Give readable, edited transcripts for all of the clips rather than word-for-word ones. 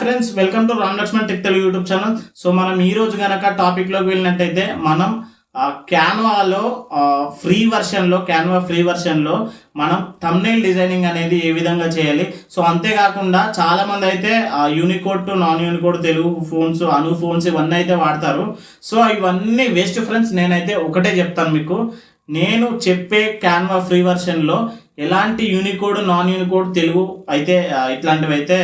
Friends, welcome to Ram Laxman tech Telugu YouTube channel. So మనం ఈ రోజు గనక టాపిక్లోకి వెళ్ళినట్టయితే మనం క్యాన్వాలో ఫ్రీ వర్షన్లో మనం థంబ్నెయిల్ డిజైనింగ్ అనేది ఏ విధంగా చేయాలి. సో అంతేకాకుండా చాలామంది అయితే Unicode to non Unicode Telugu phones, Anu phones ఇవన్నీ అయితే వాడతారు. సో ఇవన్నీ వేస్ట్ ఫ్రెండ్స్. నేనైతే ఒకటే చెప్తాను మీకు, నేను చెప్పే క్యాన్వా ఫ్రీ వర్షన్లో ఎలాంటి యూనికోడ్ నాన్ యూనికోడ్ తెలుగు అయితే ఇట్లాంటివి అయితే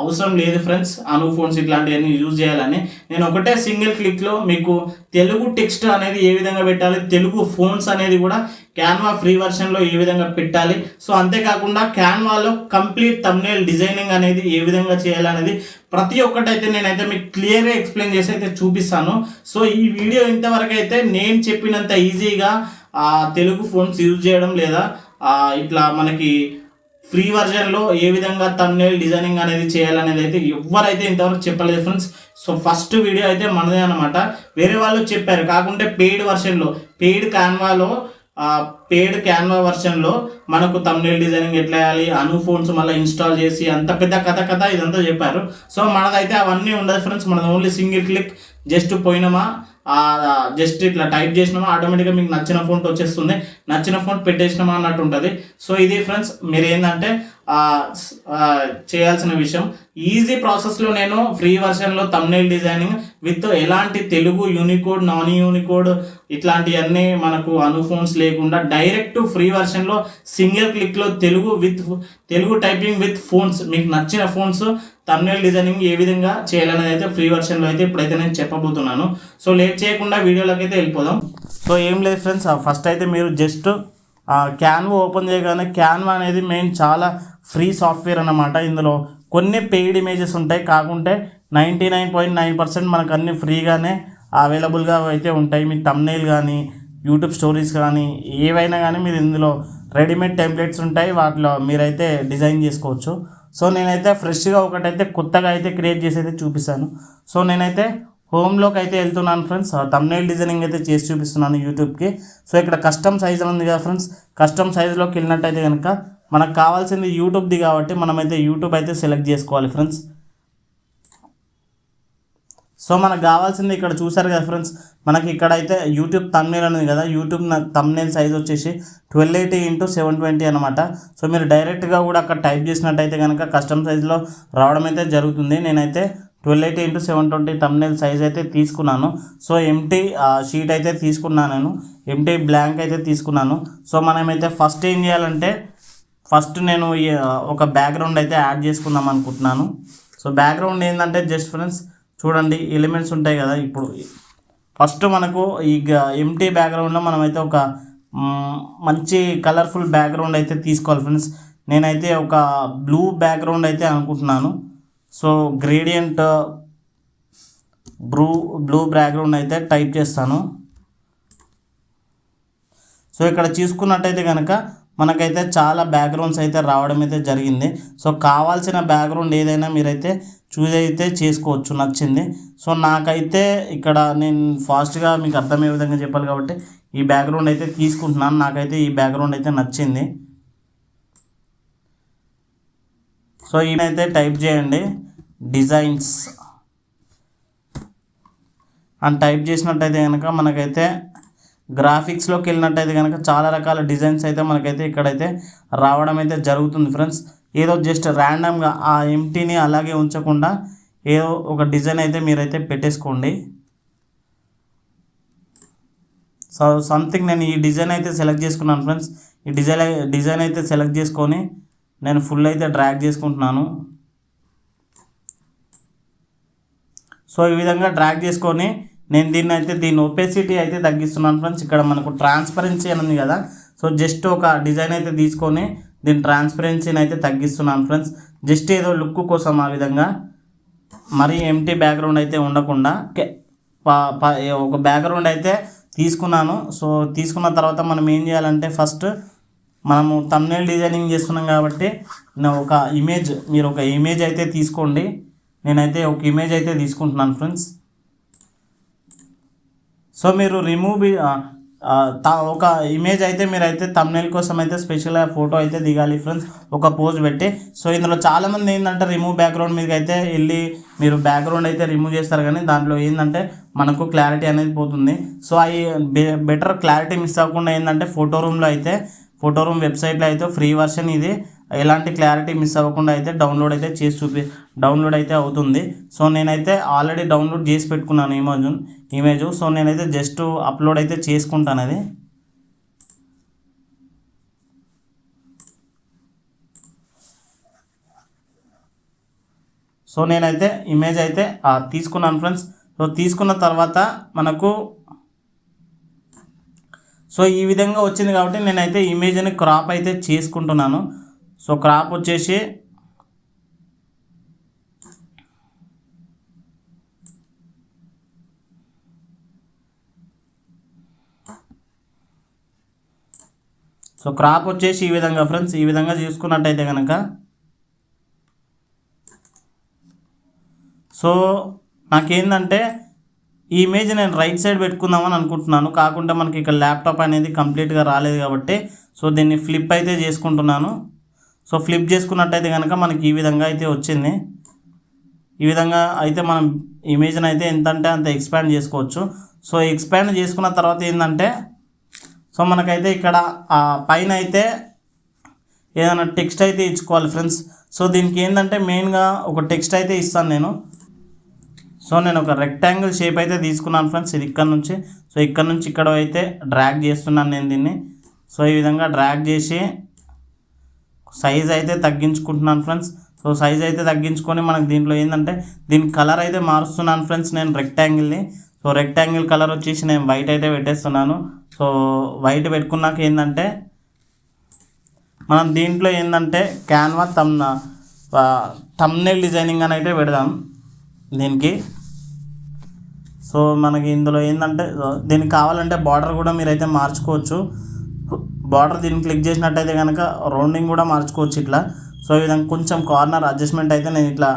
అవసరం లేదు ఫ్రెండ్స్. అను ఫోన్స్ ఇట్లాంటివన్నీ యూజ్ చేయాలని నేను ఒకటే సింగిల్ క్లిక్లో మీకు తెలుగు టెక్స్ట్ అనేది ఏ విధంగా పెట్టాలి, తెలుగు ఫోన్స్ అనేది కూడా క్యాన్వా ఫ్రీ వర్షన్లో ఏ విధంగా పెట్టాలి. సో అంతేకాకుండా క్యాన్వాలో కంప్లీట్ థంబ్నెయిల్ డిజైనింగ్ అనేది ఏ విధంగా చేయాలనేది ప్రతి ఒక్కటైతే నేనైతే మీకు క్లియర్గా ఎక్స్ప్లెయిన్ చేసి అయితే చూపిస్తాను. సో ఈ వీడియో ఇంతవరకు అయితే నేను చెప్పినంత ఈజీగా తెలుగు ఫోన్స్ యూజ్ చేయడం లేదా ఇట్లా మనకి ఫ్రీ వర్జన్లో ఏ విధంగా థంబ్నెయిల్ డిజైనింగ్ అనేది చేయాలనేది అయితే ఎవరైతే ఇంతవరకు చెప్పలేదు ఫ్రెండ్స్. సో ఫస్ట్ వీడియో అయితే మనదే అనమాట. వేరే వాళ్ళు చెప్పారు, కాకుంటే పెయిడ్ క్యాన్వా వర్షన్లో మనకు థంబ్నెయిల్ డిజైనింగ్ ఎట్లా వేయాలి, అను ఫోన్స్ మళ్ళీ ఇన్స్టాల్ చేసి అంత పెద్ద కథ ఇదంతా చెప్పారు. సో మనదైతే అవన్నీ ఉండదు ఫ్రెండ్స్. మనది ఓన్లీ సింగిల్ క్లిక్, జస్ట్ పోయినామా జస్ట్ ఇట్లా టైప్ చేసినామా ఆటోమేటిక్గా మీకు నచ్చిన ఫోన్ వచ్చేస్తుంది, నచ్చిన ఫోన్ పెట్టేసినామా అన్నట్టు ఉంటుంది. సో ఇది ఫ్రెండ్స్, మీరు ఏంటంటే చేయాల్సిన విషయం. ఈజీ ప్రాసెస్లో నేను ఫ్రీ వర్షన్లో థంబ్నెయిల్ డిజైనింగ్ విత్ ఎలాంటి తెలుగు యూనికోడ్ నాన్ యూనికోడ్ ఇట్లాంటివన్నీ మనకు అను ఫోన్స్ లేకుండా డైరెక్ట్ ఫ్రీ వర్షన్లో సింగిల్ క్లిక్లో తెలుగు టైపింగ్ విత్ ఫోన్స్, మీకు నచ్చిన ఫోన్స్ థంబ్నెయిల్ డిజైనింగ్ ఏ విధంగా చేయాలనేది అయితే ఫ్రీ వర్షన్లో అయితే ఇప్పుడైతే నేను చెప్పబోతున్నాను. సో లేట్ చేయకుండా వీడియోలోకి అయితే వెళ్ళిపోదాం. సో ఏం లేదు ఫ్రెండ్స్, ఫస్ట్ అయితే మీరు జస్ట్ క్యాన్వా ఓపెన్ చేయగానే, క్యాన్వా అనేది మెయిన్ చాలా ఫ్రీ సాఫ్ట్వేర్ అన్నమాట. ఇందులో కొన్ని పెయిడ్ ఇమేజెస్ ఉంటాయి, కాకుంటే 99.9% మనకు అన్ని ఫ్రీగానే అవైలబుల్గా అయితే ఉంటాయి. మీ థంబ్నెయిల్ కానీ యూట్యూబ్ స్టోరీస్ కానీ ఏవైనా కానీ మీరు ఇందులో రెడీమేడ్ టెంప్లెట్స్ ఉంటాయి, వాటిలో మీరైతే డిజైన్ చేసుకోవచ్చు. సో నేనైతే ఫ్రెష్గా ఒకటైతే కొత్తగా అయితే క్రియేట్ చేసి అయితే చూపిస్తాను. సో నేనైతే హోమ్లోకి అయితే వెళ్తున్నాను ఫ్రెండ్స్. థంబ్నెయిల్ డిజైనింగ్ అయితే చేసి చూపిస్తున్నాను యూట్యూబ్కి. సో ఇక్కడ కస్టమ్ సైజ్ ఉంది కదా ఫ్రెండ్స్, కస్టమ్ సైజ్లోకి వెళ్ళినట్టయితే కనుక మనకు కావాల్సింది యూట్యూబ్ది కాబట్టి మనమైతే యూట్యూబ్ అయితే సెలెక్ట్ చేసుకోవాలి ఫ్రెండ్స్. సో మనకు కావాల్సింది ఇక్కడ చూసారు కదా ఫ్రెండ్స్, మనకి ఇక్కడైతే యూట్యూబ్ థంబ్నెయిల్ అనేది కదా, యూట్యూబ్ థంబ్నెయిల్ సైజ్ వచ్చేసి 1280x720 అనమాట. సో మీరు డైరెక్ట్గా కూడా అక్కడ టైప్ చేసినట్టయితే కనుక కస్టమ్ సైజ్లో రావడం అయితే జరుగుతుంది. నేనైతే 1280x720 థంబ్నెయిల్ సైజ్ అయితే తీసుకున్నాను. సో ఎంటీ షీట్ అయితే తీసుకున్నాను, నేను ఎంటీ బ్లాంక్ అయితే తీసుకున్నాను. సో మనమైతే ఫస్ట్ ఏం చేయాలంటే, ఫస్ట్ నేను ఒక బ్యాక్గ్రౌండ్ అయితే యాడ్ చేసుకుందాం అనుకుంటున్నాను. సో బ్యాక్గ్రౌండ్ ఏంటంటే జస్ట్ ఫ్రెండ్స్ చూడండి, ఎలిమెంట్స్ ఉంటాయి కదా. ఇప్పుడు ఫస్ట్ మనకు ఈ ఎంటీ బ్యాక్గ్రౌండ్లో మనమైతే ఒక మంచి కలర్ఫుల్ బ్యాక్గ్రౌండ్ అయితే తీసుకోవాలి ఫ్రెండ్స్. నేనైతే ఒక బ్లూ బ్యాక్గ్రౌండ్ అయితే అనుకుంటున్నాను. సో గ్రేడియంట్ బ్లూ బ్యాక్గ్రౌండ్ అయితే టైప్ చేస్తాను. సో ఇక్కడ చూసుకున్నట్టయితే కనుక మనకైతే చాలా బ్యాక్గ్రౌండ్స్ అయితే రావడం అయితే జరిగింది. సో కావాల్సిన బ్యాక్గ్రౌండ్ ఏదైనా మీరైతే చూజ్ అయితే చేసుకోవచ్చు నచ్చింది. సో నాకైతే ఇక్కడ నేను ఫాస్ట్గా మీకు అర్థమయ్యే విధంగా చెప్పాలి కాబట్టి ఈ బ్యాక్గ్రౌండ్ అయితే తీసుకుంటున్నాను. నాకైతే ఈ బ్యాక్గ్రౌండ్ అయితే నచ్చింది. సో ఈయనైతే టైప్ చేయండి డిజైన్స్ అని టైప్ చేసినట్టయితే కనుక మనకైతే గ్రాఫిక్స్లోకి వెళ్ళినట్టయితే కనుక చాలా రకాల డిజైన్స్ అయితే మనకైతే ఇక్కడైతే రావడం అయితే జరుగుతుంది ఫ్రెండ్స్. ఏదో జస్ట్ ర్యాండమ్గా ఆ ఎంటీని అలాగే ఉంచకుండా ఏదో ఒక డిజైన్ అయితే మీరైతే పెట్టేసుకోండి. సో సంథింగ్ నేను ఈ డిజైన్ అయితే సెలెక్ట్ చేసుకున్నాను ఫ్రెండ్స్. ఈ డిజైన్ అయితే సెలెక్ట్ చేసుకొని నేను ఫుల్ అయితే డ్రాగ్ చేసుకుంటున్నాను. సో ఈ విధంగా డ్రాగ్ చేసుకొని నేను దీని ఒపెసిటీ అయితే తగ్గిస్తున్నాను ఫ్రెండ్స్. ఇక్కడ మనకు ట్రాన్స్పరెన్సీ అని ఉంది కదా, సో జస్ట్ ఒక డిజైన్ అయితే తీసుకొని దీని ట్రాన్స్పరెన్సీని అయితే తగ్గిస్తున్నాను ఫ్రెండ్స్. జస్ట్ ఏదో లుక్ కోసం ఆ విధంగా, మరీ ఎంటీ బ్యాక్గ్రౌండ్ అయితే ఉండకుండా ఒక బ్యాక్గ్రౌండ్ అయితే తీసుకున్నాను. సో తీసుకున్న తర్వాత మనం ఏం చేయాలంటే, ఫస్ట్ మనము థంబ్నెయిల్ డిజైనింగ్ చేస్తున్నాం కాబట్టి మీరు ఒక ఇమేజ్ అయితే తీసుకోండి. నేనైతే ఒక ఇమేజ్ అయితే తీసుకుంటున్నాను ఫ్రెండ్స్. సో మీరు ఒక ఇమేజ్ అయితే మీరైతే తమ్నెయిల్ కోసం అయితే స్పెషల్గా ఫోటో అయితే దిగాలి ఫ్రెండ్స్, ఒక పోజ్ పెట్టి. సో ఇందులో చాలామంది ఏంటంటే రిమూవ్ బ్యాక్గ్రౌండ్ మీదకి అయితే వెళ్ళి మీరు బ్యాక్గ్రౌండ్ అయితే రిమూవ్ చేస్తారు, కానీ దాంట్లో ఏంటంటే మనకు క్లారిటీ అనేది పోతుంది. సో అవి బెటర్ క్లారిటీ మిస్ అవ్వకుండా ఏంటంటే ఫోటో రూమ్ వెబ్సైట్లో అయితే ఫ్రీ వర్షన్ ఇది, ఎలాంటి క్లారిటీ మిస్ అవ్వకుండా అయితే డౌన్లోడ్ అయితే అవుతుంది. సో నేనైతే ఆల్రెడీ డౌన్లోడ్ చేసి పెట్టుకున్నాను ఇమేజ్. సో నేనైతే జస్ట్ అప్లోడ్ అయితే చేసుకుంటాను అది. సో నేనైతే ఇమేజ్ అయితే తీసుకున్నాను ఫ్రెండ్స్. సో తీసుకున్న తర్వాత మనకు సో ఈ విధంగా వచ్చింది కాబట్టి నేనైతే ఇమేజ్ని క్రాప్ అయితే చేసుకుంటున్నాను. సో క్రాప్ వచ్చేసి ఈ విధంగా ఫ్రెండ్స్, ఈ విధంగా చూసుకున్నట్టయితే కనుక సో నాకేంటంటే ఈ ఇమేజ్ నేను రైట్ సైడ్ పెట్టుకుందామని అనుకుంటున్నాను, కాకుండా మనకి ఇక్కడ ల్యాప్టాప్ అనేది కంప్లీట్గా రాలేదు కాబట్టి సో దీన్ని ఫ్లిప్ అయితే చేసుకుంటున్నాను. సో ఫ్లిప్ చేసుకున్నట్టయితే కనుక మనకి ఈ విధంగా అయితే వచ్చింది. ఈ విధంగా అయితే మనం ఇమేజ్ని అయితే ఎంత అంటే అంత ఎక్స్పాండ్ చేసుకోవచ్చు. సో ఎక్స్పాండ్ చేసుకున్న తర్వాత ఏంటంటే సో మనకైతే ఇక్కడ పైన అయితే ఏదైనా టెక్స్ట్ అయితే ఇచ్చుకోవాలి ఫ్రెండ్స్. సో దీనికి ఏంటంటే మెయిన్గా ఒక టెక్స్ట్ అయితే ఇస్తాను నేను. సో నేను ఒక రెక్టాంగిల్ షేప్ అయితే తీసుకున్నాను ఫ్రెండ్స్, ఇది ఇక్కడ నుంచి. సో ఇక్కడ నుంచి ఇక్కడ అయితే డ్రాగ్ చేస్తున్నాను నేను దీన్ని. సో ఈ విధంగా డ్రాగ్ చేసి సైజ్ అయితే తగ్గించుకుంటున్నాను ఫ్రెండ్స్. సో సైజ్ అయితే తగ్గించుకొని మనకు దీంట్లో ఏంటంటే దీని కలర్ అయితే మారుస్తున్నాను ఫ్రెండ్స్ నేను రెక్టాంగిల్ని. సో రెక్టాంగిల్ కలర్ వచ్చేసి నేను వైట్ అయితే పెట్టేస్తున్నాను. సో వైట్ పెట్టుకున్నాక ఏంటంటే మనం దీంట్లో ఏంటంటే క్యాన్వా థంబ్నెయిల్ డిజైనింగ్ అని అయితే పెడదాం దీనికి. సో మనకి ఇందులో ఏంటంటే దీనికి కావాలంటే బార్డర్ కూడా మీరైతే మార్చుకోవచ్చు. బార్డర్ దీన్ని క్లిక్ చేసినట్టయితే కనుక రౌండింగ్ కూడా మార్చుకోవచ్చు ఇట్లా. సో ఈ విధంగా కొంచెం కార్నర్ అడ్జస్ట్మెంట్ అయితే నేను ఇట్లా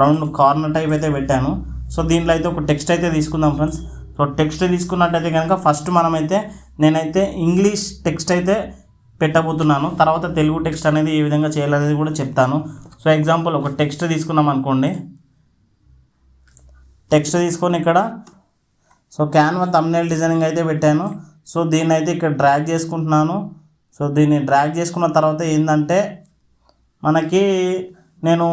రౌండ్ కార్నర్ టైప్ అయితే పెట్టాను. సో దీంట్లో అయితే ఒక టెక్స్ట్ అయితే తీసుకుందాం ఫ్రెండ్స్. సో టెక్స్ట్ తీసుకున్నట్టయితే కనుక ఫస్ట్ నేనైతే ఇంగ్లీష్ టెక్స్ట్ అయితే పెట్టబోతున్నాను, తర్వాత తెలుగు టెక్స్ట్ అనేది ఏ విధంగా చేయాలనేది కూడా చెప్తాను. సో ఎగ్జాంపుల్ ఒక టెక్స్ట్ తీసుకున్నాం అనుకోండి. టెక్స్ట్ తీసుకొని ఇక్కడ సో క్యాన్వా థంబ్నెయిల్ డిజైనింగ్ అయితే పెట్టాను. సో దీన్ని అయితే ఇక్కడ డ్రాగ్ చేసుకుంటున్నాను. సో దీన్ని డ్రాగ్ చేసుకున్న తర్వాత ఏంటంటే మనకి నేను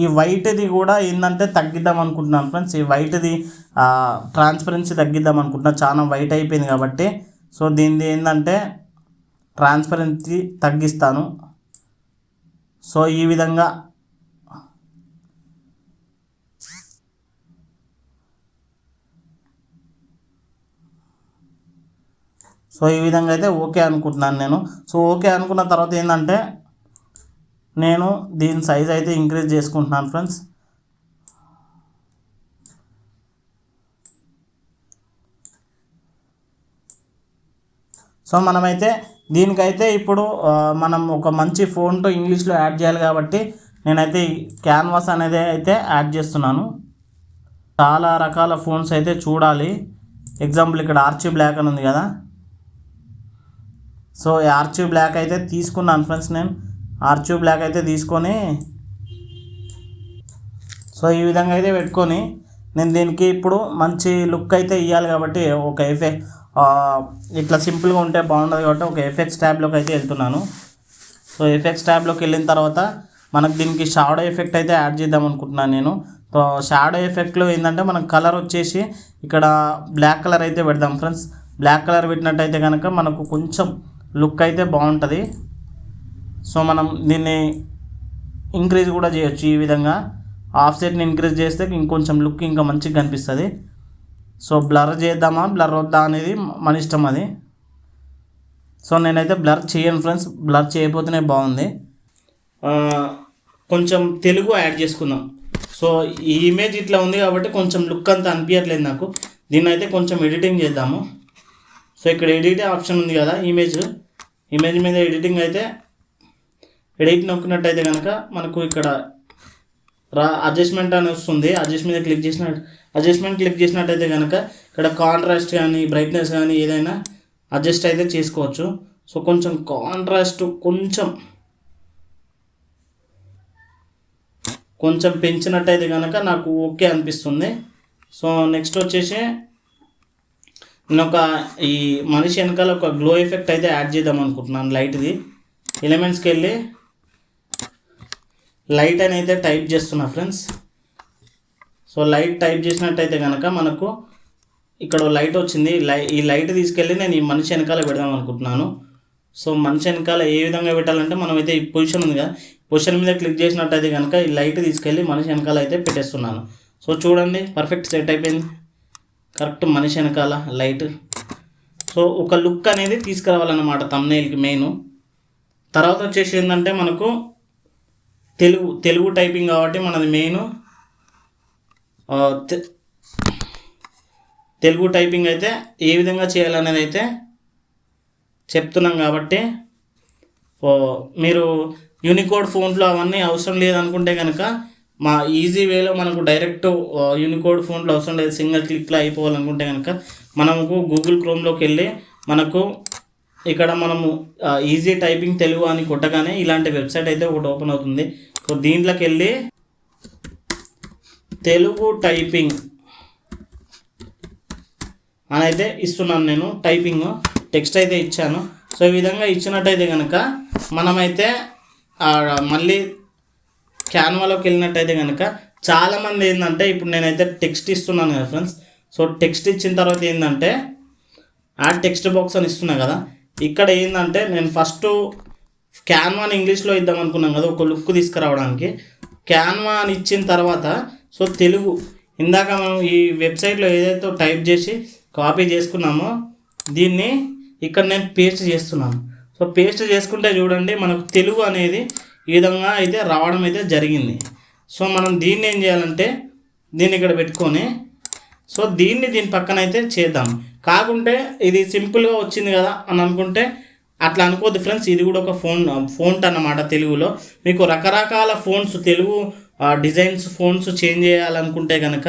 ఈ వైట్ది కూడా ఏంటంటే తగ్గిద్దాం అనుకుంటున్నాను ఫ్రెండ్స్. ఈ వైట్ది ట్రాన్స్పరెన్సీ తగ్గిద్దాం అనుకుంటున్నాను, చాలా వైట్ అయిపోయింది కాబట్టి. సో దీనిది ఏంటంటే ట్రాన్స్పరెన్సీ తగ్గిస్తాను. సో ఈ విధంగా అయితే ఓకే అనుకుంటున్నాను నేను. సో ఓకే అనుకున్న తర్వాత ఏంటంటే నేను దీని సైజ్ అయితే ఇంక్రీజ్ చేసుకుంటున్నాను ఫ్రెండ్స్. సో మనమైతే దీనికైతే ఇప్పుడు మనం ఒక మంచి ఫోన్తో ఇంగ్లీష్లో యాడ్ చేయాలి కాబట్టి నేనైతే క్యాన్వాస్ అనేది అయితే యాడ్ చేస్తున్నాను. చాలా రకాల ఫోన్స్ అయితే చూడాలి. ఎగ్జాంపుల్ ఇక్కడ ఆర్చీ బ్లాక్ అని ఉంది కదా. సో ఆర్చీ బ్లాక్ అయితే తీసుకున్నాను ఫ్రెండ్స్. నేను ఆర్చీ బ్లాక్ అయితే తీసుకొని సో ఈ విధంగా అయితే పెట్టుకొని నేను దీనికి ఇప్పుడు మంచి లుక్ అయితే ఇవ్వాలి కాబట్టి ఒక ఇట్లా సింపుల్గా ఉంటే బాగుంటుంది కాబట్టి ఒక ఎఫెక్ట్స్ ట్యాబ్లోకి అయితే వెళ్తున్నాను. సో ఎఫెక్ట్స్ ట్యాబ్లోకి వెళ్ళిన తర్వాత మనకు దీనికి షాడో ఎఫెక్ట్ అయితే యాడ్ చేద్దాం అనుకుంటున్నాను నేను. సో షాడో ఎఫెక్ట్లో ఏంటంటే మనకు కలర్ వచ్చేసి ఇక్కడ బ్లాక్ కలర్ అయితే పెడదాం ఫ్రెండ్స్. బ్లాక్ కలర్ పెట్టినట్టయితే కనుక మనకు కొంచెం లుక్ అయితే బాగుంటుంది. సో మనం దీన్ని ఇంక్రీజ్ కూడా చేయొచ్చు. ఈ విధంగా ఆఫ్సెట్ని ఇంక్రీజ్ చేస్తే ఇంకొంచెం లుక్ ఇంకా మంచిగా కనిపిస్తుంది. సో బ్లర్ చేద్దామా బ్లర్ వద్దా అనేది మన ఇష్టం అది. సో నేనైతే బ్లర్ చేయను ఫ్రెండ్స్, బ్లర్ చేయకపోతేనే బాగుంది. కొంచెం తెలుగు యాడ్ చేసుకుందాం. సో ఈ ఇమేజ్ ఇట్లా ఉంది కాబట్టి కొంచెం లుక్ అంతా అనిపించట్లేదు నాకు. దీన్ని అయితే కొంచెం ఎడిటింగ్ చేద్దాము. సో ఇక్కడ ఎడిట్ ఆప్షన్ ఉంది కదా, ఇమేజ్ మీద ఎడిటింగ్ అయితే ఎడిట్ నొక్కినట్టయితే కనుక మనకు ఇక్కడ అడ్జస్ట్మెంట్ అని వస్తుంది. అడ్జస్ట్మెంట్ క్లిక్ చేసినట్టయితే కనుక ఇక్కడ కాంట్రాస్ట్ కానీ బ్రైట్నెస్ కానీ ఏదైనా అడ్జస్ట్ అయితే చేసుకోవచ్చు. సో కొంచెం కాంట్రాస్ట్ కొంచెం పెంచినట్టయితే కనుక నాకు ఓకే అనిపిస్తుంది. సో నెక్స్ట్ వచ్చేసి నేను ఈ మనిషి వెనకాల ఒక గ్లో ఎఫెక్ట్ అయితే యాడ్ చేద్దాం అనుకుంటున్నాను. లైట్ది ఎలిమెంట్స్కి వెళ్ళి లైట్ అని అయితే టైప్ చేస్తున్నా ఫ్రెండ్స్. సో లైట్ టైప్ చేసినట్టయితే కనుక మనకు ఇక్కడ లైట్ వచ్చింది. ఈ లైట్ తీసుకెళ్ళి నేను ఈ మనిషి వెనకాల పెడదాం అనుకుంటున్నాను. సో మనిషి వెనకాల ఏ విధంగా పెట్టాలంటే మనమైతే ఈ పొజిషన్ ఉంది కదా, పొజిషన్ మీద క్లిక్ చేసినట్టయితే కనుక ఈ లైట్ తీసుకెళ్ళి మనిషి వెనకాల అయితే పెట్టేస్తున్నాను. సో చూడండి పర్ఫెక్ట్ సెట్ అయిపోయింది, కరెక్ట్ మనిషి వెనకాల లైట్. సో ఒక లుక్ అనేది తీసుకురావాలన్నమాట థంబ్నెయిల్కి మెయిన్. తర్వాత వచ్చేసి ఏంటంటే మనకు తెలుగు టైపింగ్ కాబట్టి మనది మెయిన్ తెలుగు టైపింగ్ అయితే ఏ విధంగా చేయాలనేది అయితే చెప్తున్నాం కాబట్టి మీరు యూనికోడ్ ఫోన్లో అవన్నీ అవసరం లేదనుకుంటే కనుక మా ఈజీ వేలో మనకు డైరెక్ట్ యూనికోడ్ ఫోన్లో అవసరం లేదు, సింగిల్ క్లిక్లో అయిపోవాలనుకుంటే కనుక మనకు గూగుల్ క్రోమ్లోకి వెళ్ళి మనకు ఇక్కడ మనము ఈజీ టైపింగ్ తెలుగు అని కొట్టగానే ఇలాంటి వెబ్సైట్ అయితే ఒకటి ఓపెన్ అవుతుంది. సో దీంట్లోకి వెళ్ళి తెలుగు టైపింగ్ అని అయితే ఇస్తున్నాను నేను. టైపింగ్ టెక్స్ట్ అయితే ఇచ్చాను. సో ఈ విధంగా ఇచ్చినట్టయితే కనుక మనమైతే మళ్ళీ క్యాన్వాలోకి వెళ్ళినట్టయితే కనుక చాలామంది ఏంటంటే ఇప్పుడు నేనైతే టెక్స్ట్ ఇస్తున్నాను కదా ఫ్రెండ్స్. సో టెక్స్ట్ ఇచ్చిన తర్వాత ఏంటంటే యాడ్ టెక్స్ట్ బాక్స్ అని ఇస్తున్నా కదా, ఇక్కడ ఏంటంటే నేను ఫస్ట్ క్యాన్వాని ఇంగ్లీష్లో ఇద్దాం అనుకున్నాం కదా ఒక లుక్ తీసుకురావడానికి. క్యాన్వా అని ఇచ్చిన తర్వాత సో తెలుగు ఇందాక మనం ఈ వెబ్సైట్లో ఏదైతే టైప్ చేసి కాపీ చేసుకున్నామో దీన్ని ఇక్కడ నేను పేస్ట్ చేస్తున్నాను. సో పేస్ట్ చేసుకుంటే చూడండి మనకు తెలుగు అనేది ఈ విధంగా అయితే రావడం అయితే జరిగింది. సో మనం దీన్ని ఏం చేయాలంటే దీన్ని ఇక్కడ పెట్టుకొని సో దీని పక్కన అయితే చేద్దాం. కాకుంటే ఇది సింపుల్గా వచ్చింది కదా అని అనుకుంటే అట్లా అనుకోద్దు ఫ్రెండ్స్. ఇది కూడా ఒక ఫోంట్ అన్నమాట తెలుగులో. మీకు రకరకాల phones Telugu designs phones change చేయాలనుకుంటే కనుక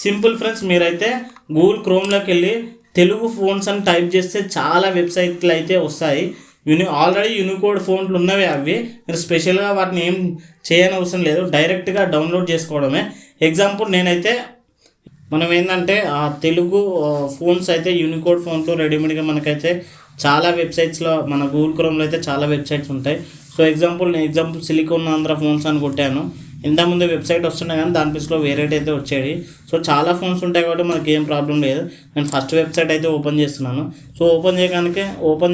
సింపుల్ ఫ్రెండ్స్, మీరైతే గూగుల్ క్రోమ్లోకి వెళ్ళి తెలుగు ఫోన్స్ అని టైప్ చేస్తే చాలా వెబ్సైట్లు అయితే వస్తాయి. ఆల్రెడీ యూనికోడ్ ఫోన్లు ఉన్నవే అవి, మీరు స్పెషల్గా వాటిని ఏం చేయని అవసరం లేదు, డైరెక్ట్గా డౌన్లోడ్ చేసుకోవడమే. ఎగ్జాంపుల్ నేనైతే మనం ఏంటంటే ఆ తెలుగు ఫోన్స్ అయితే యూనికోడ్ ఫోన్లు రెడీమేడ్గా మనకైతే చాలా వెబ్సైట్స్లో మన గూగుల్ క్రోమ్లో అయితే చాలా వెబ్సైట్స్ ఉంటాయి. So example silicon Andhra phones అని కొట్టాను, ఇంతకుముందు వెబ్సైట్ వస్తున్నాయి కానీ దాని ప్లేస్లో వేరేట్ అయితే వచ్చేది. సో చాలా ఫోన్స్ ఉంటాయి కాబట్టి మనకి ఏం ప్రాబ్లం లేదు. నేను ఫస్ట్ వెబ్సైట్ అయితే ఓపెన్ చేస్తున్నాను. సో ఓపెన్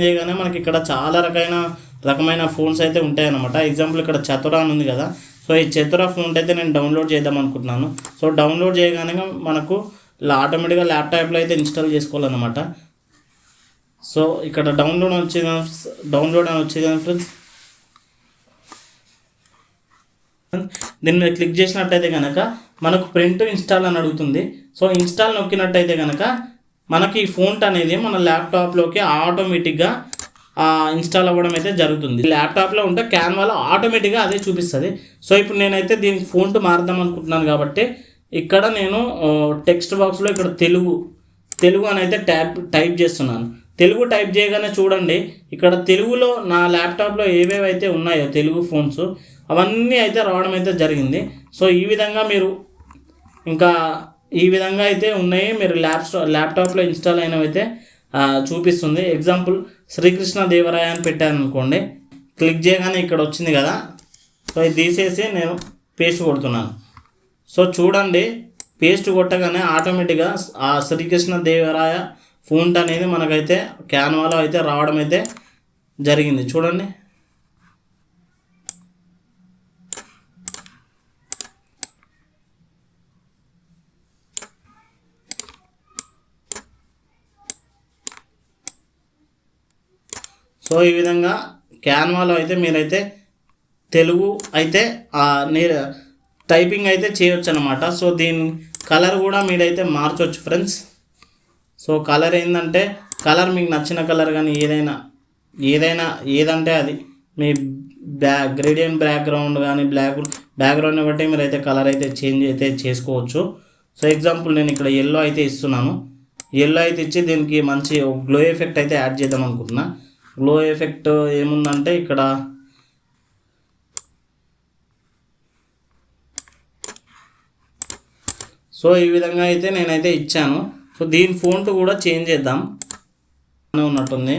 చేయగానే మనకి ఇక్కడ చాలా రకమైన ఫోన్స్ అయితే ఉంటాయన్నమాట. ఎగ్జాంపుల్ ఇక్కడ చతురా అని ఉంది కదా, సో ఈ చతురా ఫోన్ అయితే నేను డౌన్లోడ్ చేద్దాం అనుకుంటున్నాను. సో డౌన్లోడ్ చేయగానే మనకు ఆటోమేటిక్గా ల్యాప్టాప్లో అయితే ఇన్స్టాల్ చేసుకోవాలన్నమాట. సో ఇక్కడ డౌన్లోడ్ అని వచ్చేది ఫ్రెండ్స్. దీని మీద క్లిక్ చేసినట్టయితే కనుక మనకు ప్రింట్ ఇన్స్టాల్ అని అడుగుతుంది. సో ఇన్స్టాల్ నొక్కినట్టయితే కనుక మనకి ఈ ఫోంట్ అనేది మన ల్యాప్టాప్లోకి ఆటోమేటిక్గా ఇన్స్టాల్ అవ్వడం అయితే జరుగుతుంది. ల్యాప్టాప్లో ఉంటే క్యాన్వాలో ఆటోమేటిక్గా అదే చూపిస్తుంది. సో ఇప్పుడు నేనైతే దీనికి ఫోంట్ మారుదాం అనుకుంటున్నాను కాబట్టి ఇక్కడ నేను టెక్స్ట్ బాక్స్లో ఇక్కడ తెలుగు అని అయితే టైప్ చేస్తున్నాను. తెలుగు టైప్ చేయగానే చూడండి ఇక్కడ తెలుగులో నా ల్యాప్టాప్లో ఏవేవైతే ఉన్నాయో తెలుగు ఫోన్స్ అవన్నీ అయితే రావడం అయితే జరిగింది. సో ఈ విధంగా మీరు ఇంకా ఈ విధంగా అయితే ఉన్నాయి, మీరు ల్యాప్టాప్లో ఇన్స్టాల్ అయినవైతే చూపిస్తుంది. ఎగ్జాంపుల్ శ్రీకృష్ణ దేవరాయ అని పెట్టాను అనుకోండి, క్లిక్ చేయగానే ఇక్కడ వచ్చింది కదా, సో ఇది తీసేసి నేను పేస్ట్ కొడుతున్నాను. సో చూడండి పేస్ట్ కొట్టగానే ఆటోమేటిక్గా ఆ శ్రీకృష్ణ దేవరాయ ఫోంట్ అనేది మనకైతే క్యాన్వాలో అయితే రావడం అయితే జరిగింది. చూడండి సో ఈ విధంగా క్యాన్వాలో అయితే మీరైతే తెలుగు అయితే టైపింగ్ అయితే చేయొచ్చు అనమాట. సో దీని కలర్ కూడా మీరైతే మార్చవచ్చు ఫ్రెండ్స్. సో కలర్ ఏంటంటే కలర్ మీకు నచ్చిన కలర్ కానీ ఏదంటే అది మీ గ్రేడియంట్ బ్యాక్గ్రౌండ్ కానీ బ్యాక్గ్రౌండ్ని బట్టి మీరైతే కలర్ అయితే చేంజ్ అయితే చేసుకోవచ్చు. సో ఎగ్జాంపుల్ నేను ఇక్కడ ఎల్లో అయితే ఇస్తున్నాను. ఎల్లో అయితే ఇచ్చి దీనికి మంచి గ్లో ఎఫెక్ట్ అయితే యాడ్ చేద్దాం అనుకుంటున్నా. గ్లో ఎఫెక్ట్ ఏముందంటే ఇక్కడ సో ఈ విధంగా అయితే నేనైతే ఇచ్చాను. సో దీని ఫోంట్ కూడా చేంజ్ చేద్దాం ఉన్నట్టుంది.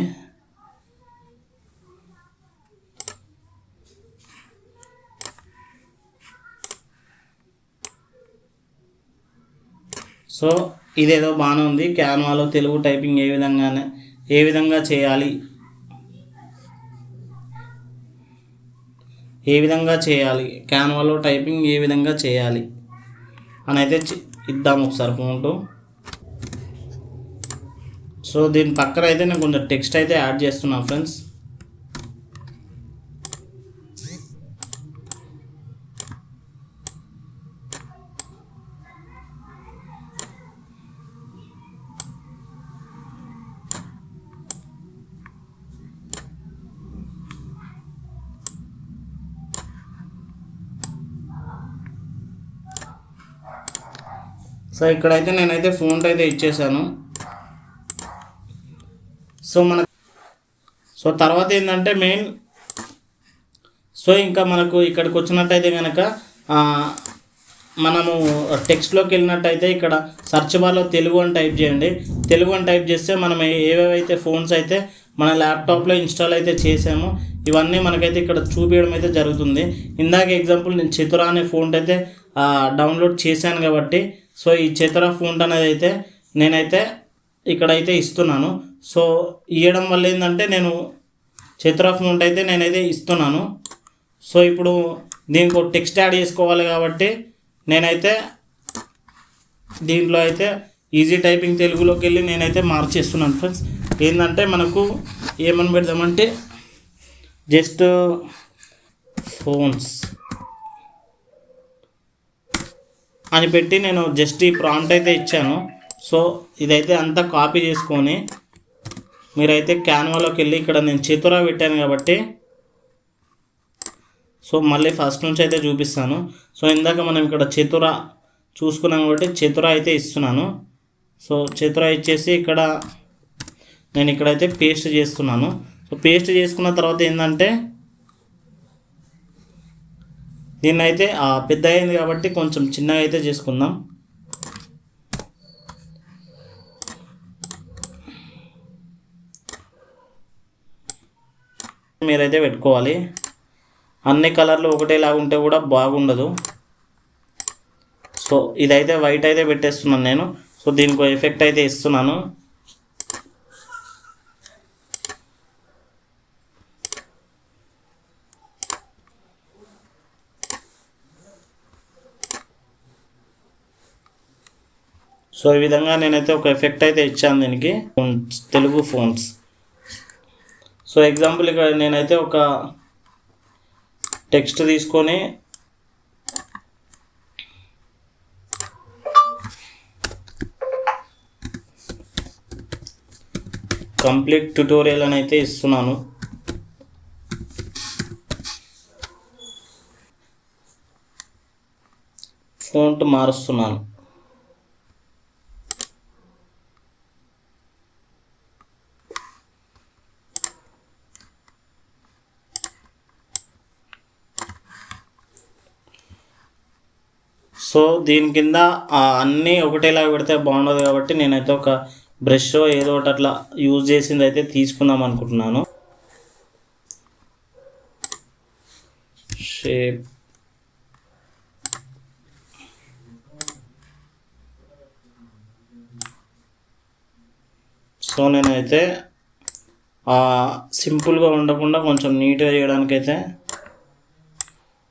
సో ఇదేదో బాగానే ఉంది. క్యాన్వాలో తెలుగు టైపింగ్ ఏ విధంగా చేయాలి క్యాన్వాలో టైపింగ్ ఏ విధంగా చేయాలి అని అయితే ఇద్దాం ఒకసారి ఫోంటు. సో దీని పక్కన అయితే నేను కొంచెం టెక్స్ట్ అయితే యాడ్ చేస్తున్నాను ఫ్రెండ్స్. సో ఇక్కడైతే నేనైతే ఫోంట్ అయితే ఇచ్చేసాను. సో తర్వాత ఏంటంటే మెయిన్ సో ఇంకా మనకు ఇక్కడికి వచ్చినట్టయితే కనుక మనము టెక్స్ట్లోకి వెళ్ళినట్టయితే ఇక్కడ సర్చ్ బార్లో తెలుగు అని టైప్ చేయండి. తెలుగు అని టైప్ చేస్తే మనం ఏవేవైతే ఫోన్స్ అయితే మన ల్యాప్టాప్లో ఇన్స్టాల్ అయితే చేసామో ఇవన్నీ మనకైతే ఇక్కడ చూపించడం అయితే జరుగుతుంది. ఇందాక ఎగ్జాంపుల్ నేను చతురా అనే ఫోన్ అయితే డౌన్లోడ్ చేశాను కాబట్టి సో ఈ చతురా ఫోన్ అనేది అయితే నేనైతే ఇక్కడైతే ఇస్తున్నాను. సో ఇవ్వడం వల్ల ఏంటంటే నేను చతురా ఫోన్ అయితే నేనైతే ఇస్తున్నాను. సో ఇప్పుడు దీనికి ఒక టెక్స్ట్ యాడ్ చేసుకోవాలి కాబట్టి నేనైతే దీంట్లో అయితే ఈజీ టైపింగ్ తెలుగులోకి వెళ్ళి నేనైతే మార్చేస్తున్నాను ఫ్రెండ్స్. ఏంటంటే మనకు ఏమని పెడదామంటే జస్ట్ ఫోన్స్ అని పెట్టి నేను జస్ట్ ఈ ప్రాంప్ట్ అయితే ఇచ్చాను. సో ఇదైతే అంతా కాపీ చేసుకొని మీరైతే క్యాన్వాలోకి వెళ్ళి ఇక్కడ నేను చతురా పెట్టాను కాబట్టి సో మళ్ళీ ఫస్ట్ నుంచి అయితే చూపిస్తాను. సో ఇందాక మనం ఇక్కడ చతురా చూసుకున్నాం కాబట్టి చతురా అయితే ఇస్తున్నాను. సో చతురా ఇచ్చేసి ఇక్కడ నేను ఇక్కడైతే పేస్ట్ చేస్తున్నాను. సో పేస్ట్ చేసుకున్న తర్వాత ఏంటంటే దీన్ని అయితే పెద్ద అయింది కాబట్టి కొంచెం చిన్నగా అయితే చేసుకుందాం. మీరైతే పెట్టుకోవాలి. అన్ని కలర్లు ఒకటేలాగా ఉంటే కూడా బాగుండదు. సో ఇదైతే వైట్ అయితే పెట్టేస్తున్నాను నేను. సో దీనికి ఎఫెక్ట్ అయితే ఇస్తున్నాను. సో ఈ విధంగా నేనైతే ఒక ఎఫెక్ట్ అయితే ఇచ్చాను దీనికి తెలుగు ఫోన్స్. సో ఎగ్జాంపుల్ ఇక్కడ నేనైతే ఒక టెక్స్ట్ తీసుకొని కంప్లీట్ ట్యుటోరియల్ అని అయితే ఇస్తున్నాను. ఫోంట్ మారుస్తున్నాను. సో దీని కింద అన్నీ ఒకటేలాగా పెడితే బాగుండదు కాబట్టి నేనైతే ఒక బ్రష్ ఏదో ఒకటి అట్లా యూజ్ చేసింది అయితే తీసుకుందాం అనుకుంటున్నాను. షేప్ సో నేనైతే సింపుల్గా ఉండకుండా కొంచెం నీట్గా చేయడానికైతే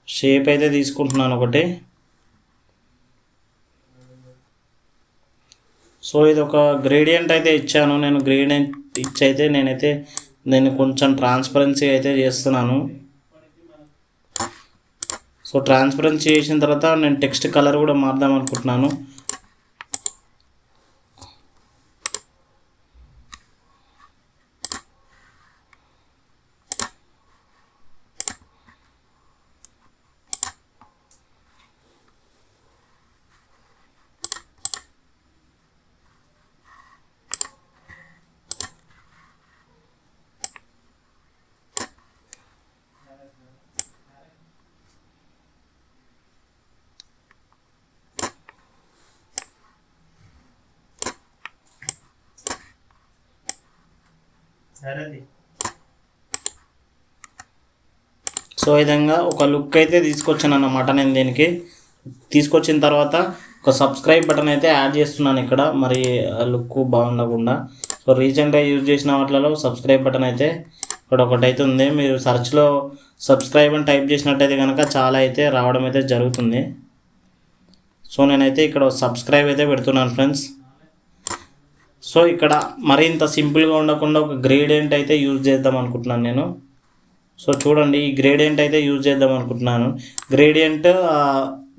షేప్ అయితే తీసుకుంటున్నాను ఒకటి. సో ఇది ఒక గ్రేడియంట్ అయితే ఇచ్చాను నేను. గ్రేడియంట్ ఇచ్చి అయితే నేనైతే నేను కొంచెం ట్రాన్స్పరెన్సీ అయితే చేస్తున్నాను. సో ట్రాన్స్పరెన్సీ చేసిన తర్వాత నేను టెక్స్ట్ కలర్ కూడా మార్దాం అనుకుంటున్నాను. సో ఈ విధంగా ఒక లుక్ అయితే తీసుకొచ్చాను అన్నమాట. నేను దీనికి తీసుకొచ్చిన తర్వాత ఒక సబ్స్క్రైబ్ బటన్ అయితే యాడ్ చేస్తున్నాను ఇక్కడ, మరి లుక్ బాగుండకుండా. సో రీసెంట్గా యూజ్ చేసిన వాటిలో సబ్స్క్రైబ్ బటన్ అయితే ఇక్కడ ఒకటైతే ఉంది. మీరు సెర్చ్లో సబ్స్క్రైబ్ అని టైప్ చేసినట్టయితే కనుక చాలా అయితే రావడం అయితే జరుగుతుంది. సో నేనైతే ఇక్కడ సబ్స్క్రైబ్ అయితే పెడుతున్నాను ఫ్రెండ్స్. సో ఇక్కడ మరింత సింపుల్గా ఉండకుండా ఒక గ్రేడియంట్ అయితే యూజ్ చేద్దాం అనుకుంటున్నాను నేను. సో చూడండి, ఈ గ్రేడియంట్ అయితే యూజ్ చేద్దాం అనుకుంటున్నాను. గ్రేడియంట్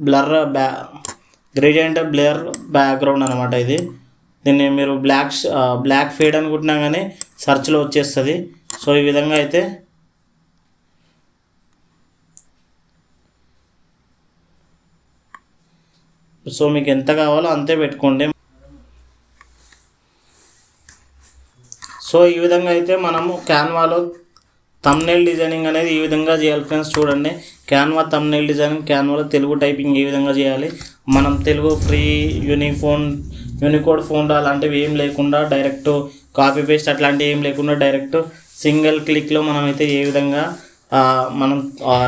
బ్లర్ బ్యాక్గ్రౌండ్ అనమాట ఇది. దీన్ని మీరు బ్లాక్ ఫేడ్ అనుకుంటున్నా కానీ సెర్చ్లో వచ్చేస్తుంది. సో ఈ విధంగా అయితే సో మీకు ఎంత కావాలో అంతే పెట్టుకోండి. సో ఈ విధంగా అయితే మనము క్యాన్వాలో థంబ్నెయిల్ డిజైనింగ్ అనేది ఈ విధంగా చేయాలి ఫ్రెండ్స్. చూడండి, క్యాన్వా థంబ్నెయిల్ డిజైనింగ్, క్యాన్వాలో తెలుగు టైపింగ్ ఈ విధంగా చేయాలి. మనం తెలుగు ఫ్రీ యూనికోడ్ ఫోన్ అలాంటివి ఏం లేకుండా, డైరెక్ట్ కాపీ పేస్ట్ అట్లాంటివి ఏం లేకుండా డైరెక్ట్ సింగిల్ క్లిక్లో మనమైతే ఏ విధంగా మనం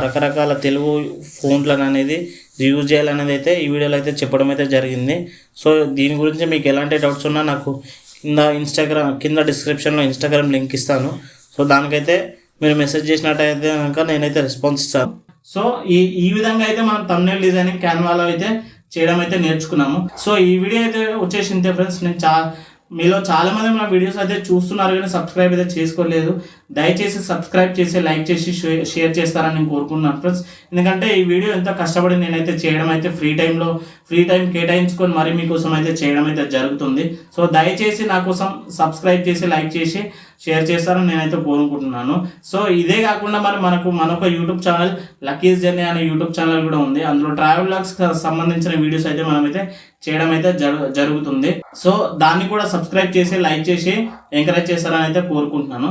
రకరకాల తెలుగు ఫోన్లను అనేది యూజ్ చేయాలనేది అయితే ఈ వీడియోలో అయితే చెప్పడం అయితే జరిగింది. సో దీని గురించి మీకు ఎలాంటి డౌట్స్ ఉన్నా నాకు కింద డిస్క్రిప్షన్లో ఇన్స్టాగ్రామ్ లింక్ ఇస్తాను. సో దానికైతే మీరు మెసేజ్ చేసినట్టయితే కనుక నేనైతే రెస్పాన్స్ ఇస్తాను. సో ఈ విధంగా అయితే మనం థంబ్నెయిల్ డిజైనింగ్ క్యాన్వాలో అయితే చేయడం అయితే నేర్చుకున్నాము. సో ఈ వీడియో అయితే వచ్చేసిందే ఫ్రెండ్స్. మీలో చాలా మంది మన వీడియోస్ అయితే చూస్తున్నారు కానీ సబ్స్క్రైబ్ అయితే చేసుకోలేదు. దయచేసి సబ్స్క్రైబ్ చేసి లైక్ చేసి షేర్ చేస్తారని నేను కోరుకుంటున్నాను ఫ్రెండ్స్. ఎందుకంటే ఈ వీడియో ఎంతో కష్టపడి నేనైతే చేయడం అయితే ఫ్రీ టైం కేటాయించుకొని మరి మీకోసం అయితే చేయడం అయితే జరుగుతుంది. సో దయచేసి నా కోసం సబ్స్క్రైబ్ చేసి లైక్ చేసి షేర్ చేస్తారని నేనైతే కోరుకుంటున్నాను. సో ఇదే కాకుండా మనొక యూట్యూబ్ ఛానల్ లక్కీస్ జర్నీ అనే యూట్యూబ్ ఛానల్ కూడా ఉంది. అందులో ట్రావెల్ వ్లాగ్స్ సంబంధించిన వీడియోస్ అయితే మనమైతే చేయడం అయితే జరుగుతుంది. సో దాన్ని కూడా సబ్స్క్రైబ్ చేసి లైక్ చేసి ఎంకరేజ్ చేస్తారని అయితే కోరుకుంటున్నాను.